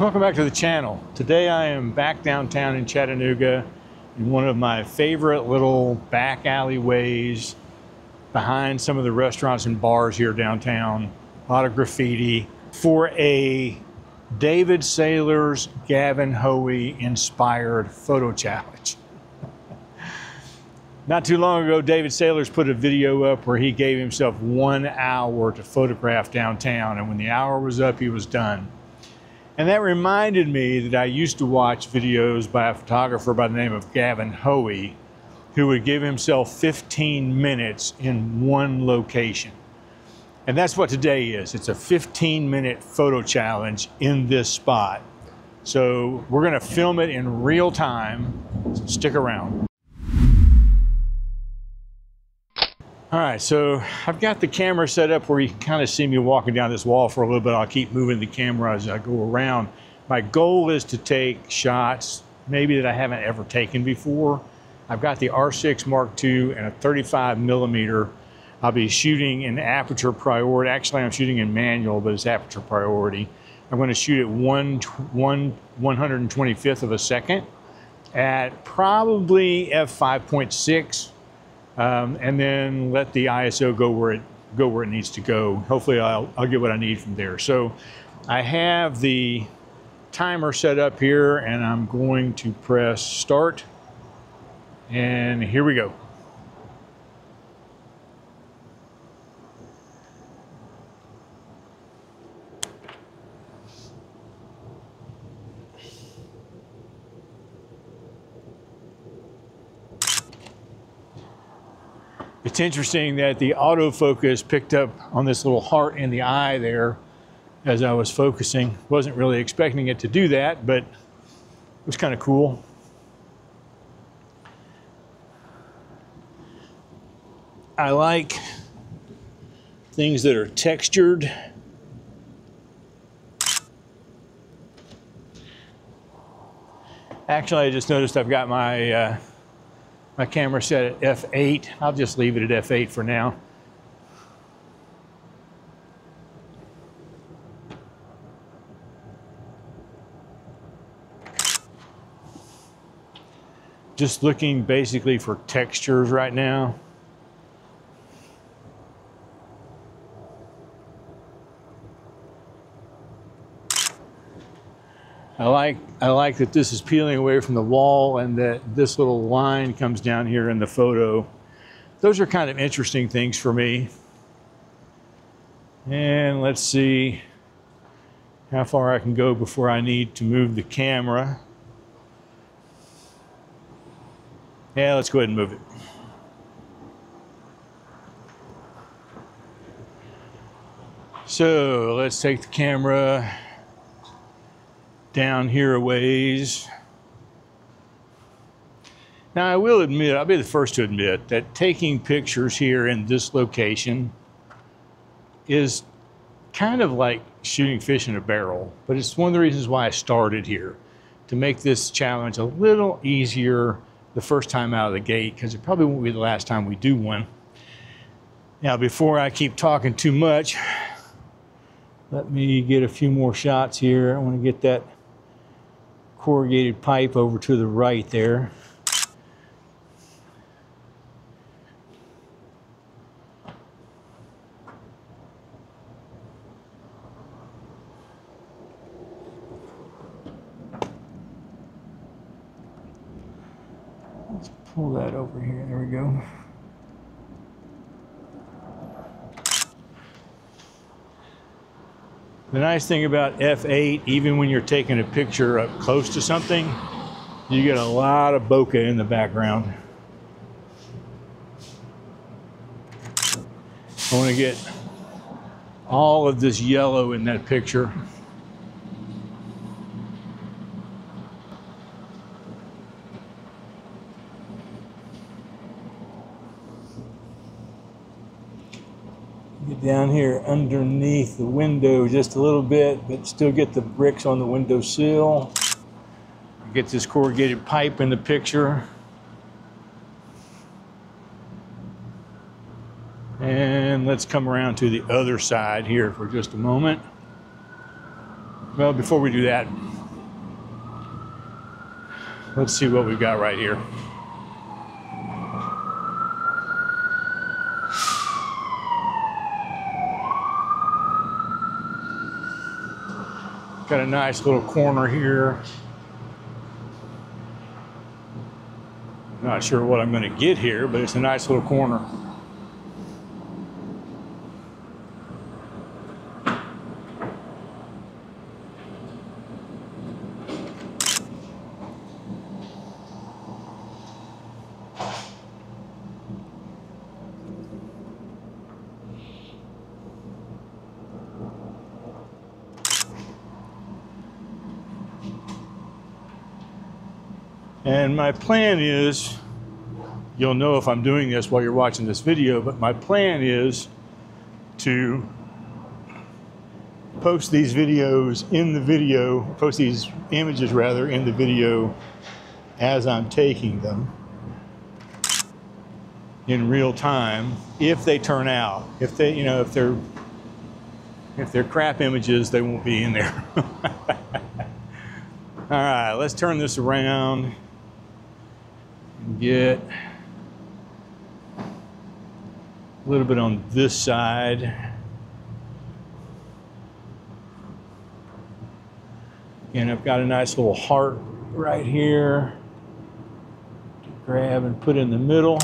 Welcome back to the channel. Today I am back downtown in Chattanooga in one of my favorite little back alleyways behind some of the restaurants and bars here downtown. A lot of graffiti for a David Saylor's Gavin Hoey inspired photo challenge. Not too long ago, David Saylor's put a video up where he gave himself 1 hour to photograph downtown, and when the hour was up, he was done. And that reminded me that I used to watch videos by a photographer by the name of Gavin Hoey, who would give himself 15 minutes in one location. And that's what today is. It's a 15-minute photo challenge in this spot. So we're gonna film it in real time, so stick around. All right, so I've got the camera set up where you can kind of see me walking down this wall for a little bit. I'll keep moving the camera as I go around. My goal is to take shots, maybe that I haven't ever taken before. I've got the R6 Mark II and a 35mm. I'll be shooting in aperture priority. Actually, I'm shooting in manual, but it's aperture priority. I'm going to shoot at 1/125th of a second at probably f5.6. And then let the ISO go where it needs to go. Hopefully I'll get what I need from there. So I have the timer set up here and I'm going to press start, and here we go. It's interesting that the autofocus picked up on this little heart in the eye there as I was focusing. Wasn't really expecting it to do that, but it was kind of cool. I like things that are textured. Actually, I just noticed I've got my my camera set at f8. I'll just leave it at f8 for now. Just looking basically for textures right now. I like that this is peeling away from the wall and that this little line comes down here in the photo. Those are kind of interesting things for me. And let's see how far I can go before I need to move the camera. Yeah, let's go ahead and move it. So let's take the camera down here a ways. Now I will admit, I'll be the first to admit that taking pictures here in this location is kind of like shooting fish in a barrel, but it's one of the reasons why I started here, to make this challenge a little easier the first time out of the gate, because it probably won't be the last time we do one. Now, before I keep talking too much, let me get a few more shots here. I want to get that corrugated pipe over to the right there. Let's pull that over here. There we go. The nice thing about f8, even when you're taking a picture up close to something, you get a lot of bokeh in the background. I want to get all of this yellow in that picture. Get down here underneath the window just a little bit, but still get the bricks on the windowsill. Get this corrugated pipe in the picture. And let's come around to the other side here for just a moment. Well, before we do that, Let's see what we've got right here. Got a nice little corner here. Not sure what I'm going to get here, but it's a nice little corner. And my plan is, you'll know if I'm doing this while you're watching this video, but my plan is to post these videos in the video, post these images rather in the video as I'm taking them in real time, if they turn out. If they, you know, if they're crap images, they won't be in there. All right, let's turn this around and get a little bit on this side. And I've got a nice little heart right here to grab and put in the middle.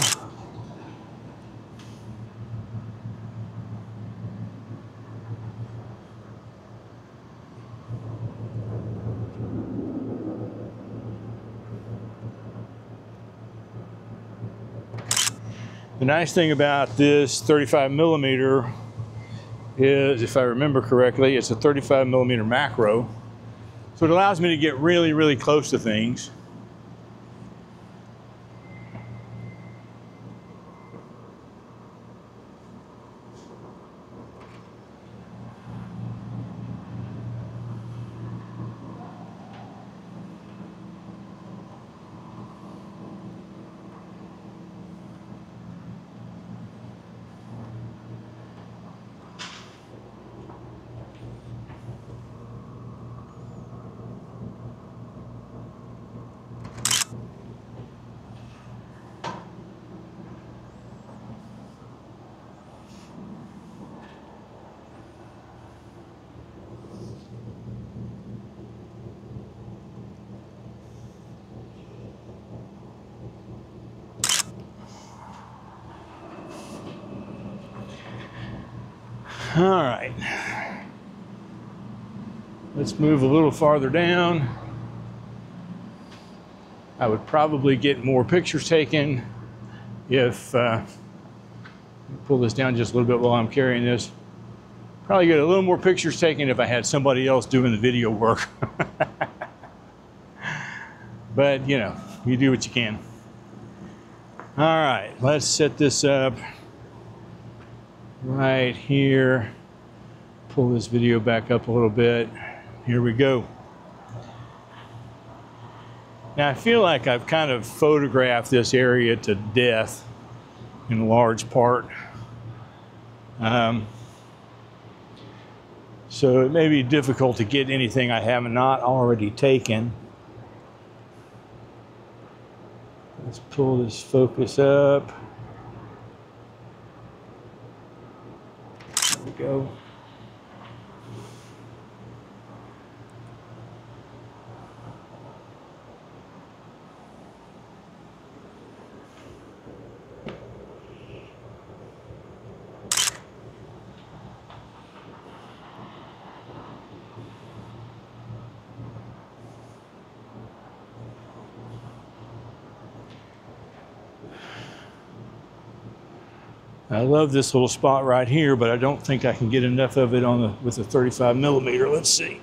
The nice thing about this 35 millimeter is, if I remember correctly, it's a 35 millimeter macro. So it allows me to get really, really close to things. All right, let's move a little farther down. I would probably get more pictures taken if, pull this down just a little bit while I'm carrying this. Probably get a little more pictures taken if I had somebody else doing the video work. But, you know, you do what you can. All right, let's set this up right here. Pull this video back up a little bit. Here we go. Now I feel like I've kind of photographed this area to death in large part. So it may be difficult to get anything I have not already taken. Let's pull this focus up. There we go. I love this little spot right here, but I don't think I can get enough of it on with the 35 millimeter. Let's see.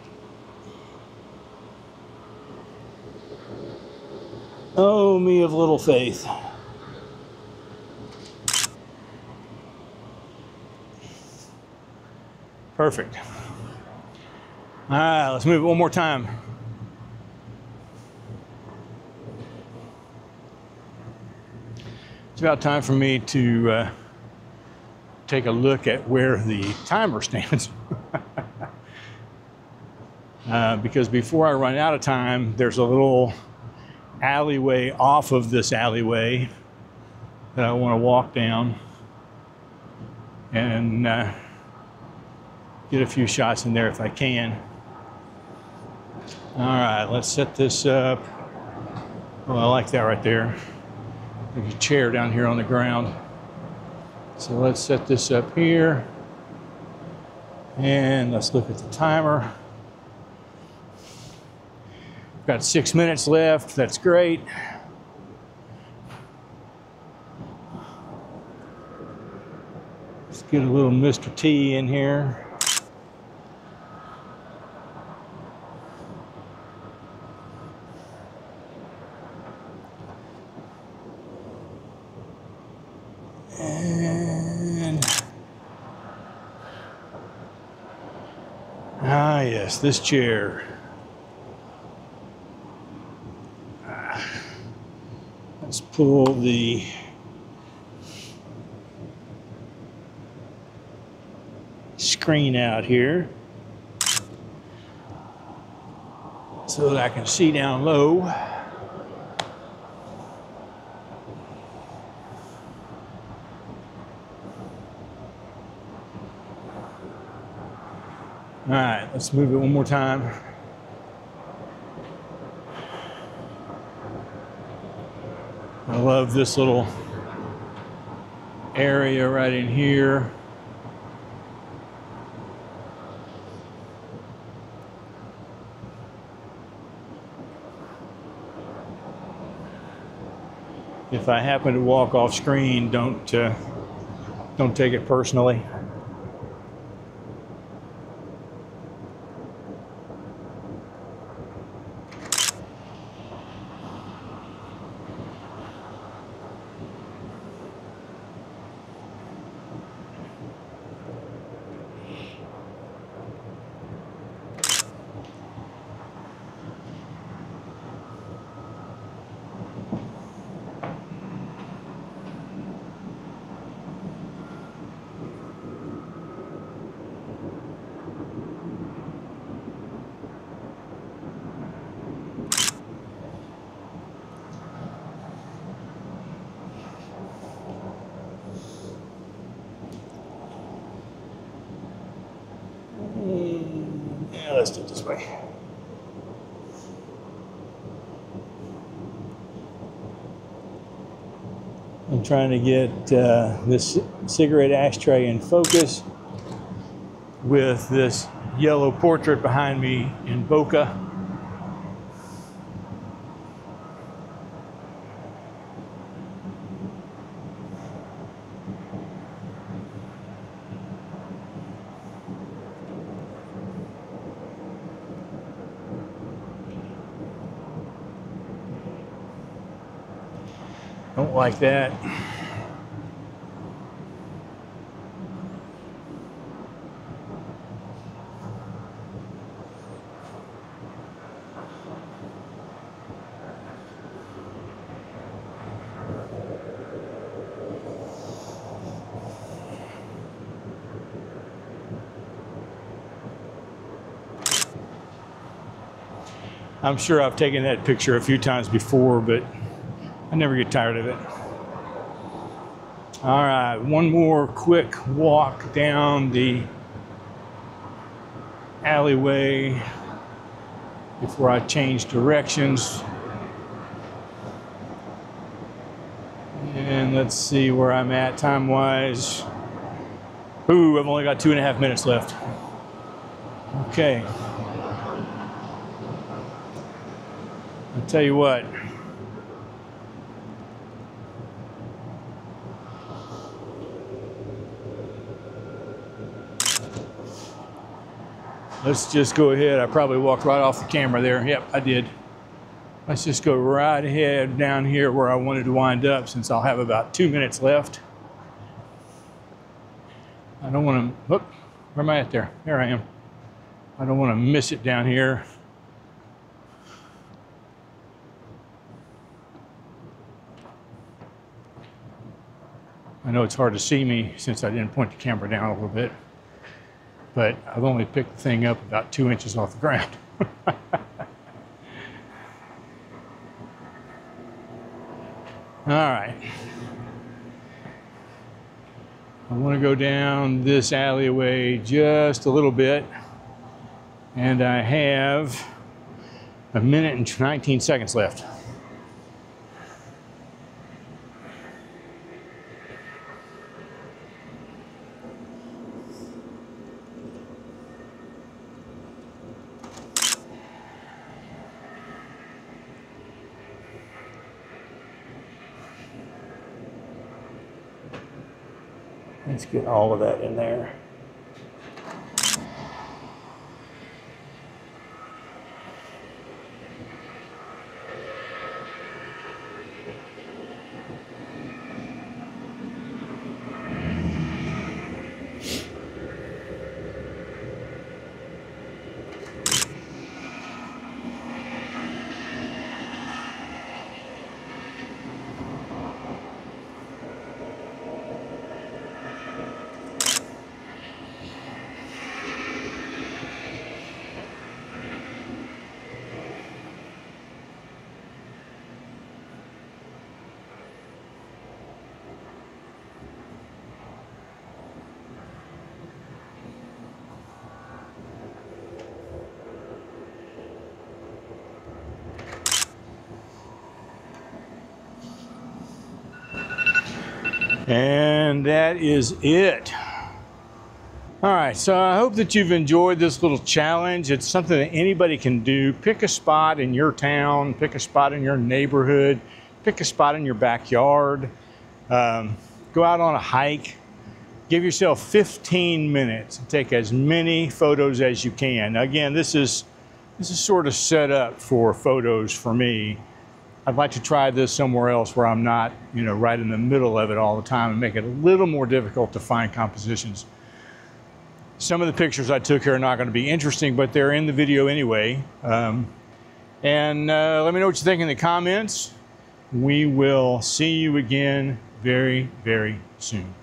Oh, me of little faith. Perfect. All right, let's move it one more time. It's about time for me to take a look at where the timer stands. Because before I run out of time, there's a little alleyway off of this alleyway that I want to walk down and get a few shots in there if I can. All right, let's set this up. Oh, I like that right there. There's a chair down here on the ground. So let's set this up here. And let's look at the timer. Got 6 minutes left. That's great. Let's get a little Mr. T in here. Ah, yes, this chair. Let's pull the screen out here so that I can see down low. All right, let's move it one more time. I love this little area right in here. If I happen to walk off screen, don't take it personally. Yeah, let's do it this way. I'm trying to get this cigarette ashtray in focus with this yellow portrait behind me in bokeh. Don't like that. I'm sure I've taken that picture a few times before, but I never get tired of it. All right, one more quick walk down the alleyway before I change directions. And let's see where I'm at time-wise. Ooh, I've only got 2.5 minutes left. Okay. I'll tell you what. Let's just go ahead. I probably walked right off the camera there. Yep, I did. Let's just go right ahead down here where I wanted to wind up, since I'll have about 2 minutes left. I don't want to, whoop, where am I at there? There I am. I don't want to miss it down here. I know it's hard to see me since I didn't point the camera down a little bit, but I've only picked the thing up about 2 inches off the ground. All right. I want to go down this alleyway just a little bit, and I have a minute and 19 seconds left. Let's get all of that in there. And that is it. All right, so I hope that you've enjoyed this little challenge. It's something that anybody can do. Pick a spot in your town, pick a spot in your neighborhood, pick a spot in your backyard. Go out on a hike. Give yourself 15 minutes and take as many photos as you can. Again, this is sort of set up for photos for me. I'd like to try this somewhere else where I'm not, right in the middle of it all the time and make it a little more difficult to find compositions. Some of the pictures I took here are not going to be interesting, but they're in the video anyway. Let me know what you think in the comments. We will see you again very, very soon.